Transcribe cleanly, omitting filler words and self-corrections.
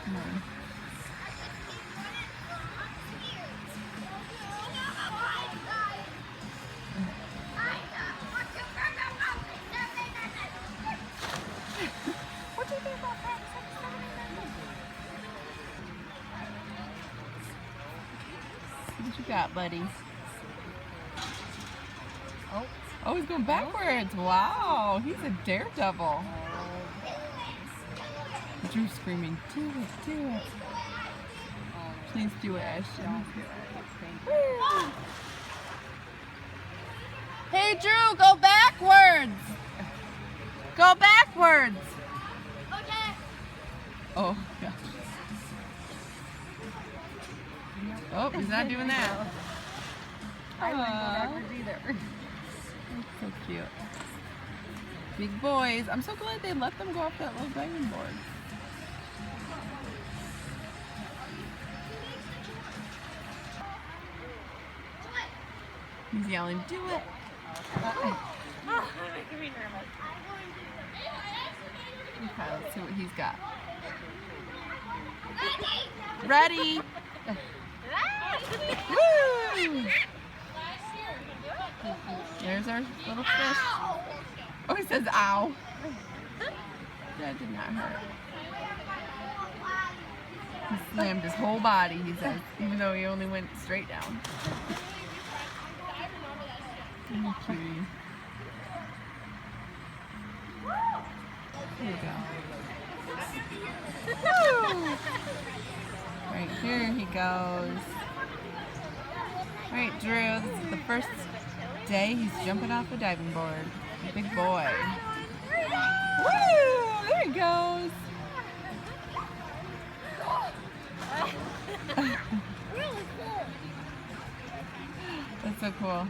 Come on. What do you think about that? What you got, buddy? Oh, he's going backwards. Wow, he's a daredevil. Drew's screaming, do it, do it. Please do it, Ashton. Hey, Drew, go backwards. Go backwards. Okay. Oh, gosh. Oh, he's not doing that. I wouldn't go backwards either. That's so cute. Big boys. I'm so glad they let them go off that little diving board. He's yelling, do it. Making me nervous. Okay, let's see what he's got. Ready? Woo! There's our little fish. Oh, he says, ow. That did not hurt. He slammed his whole body, he says, even though he only went straight down. Oh, cutie. Here we go. Woo! Right here he goes. Alright, Drew, this is the first day he's jumping off the diving board. Big boy. Woo! There he goes. That's so cool.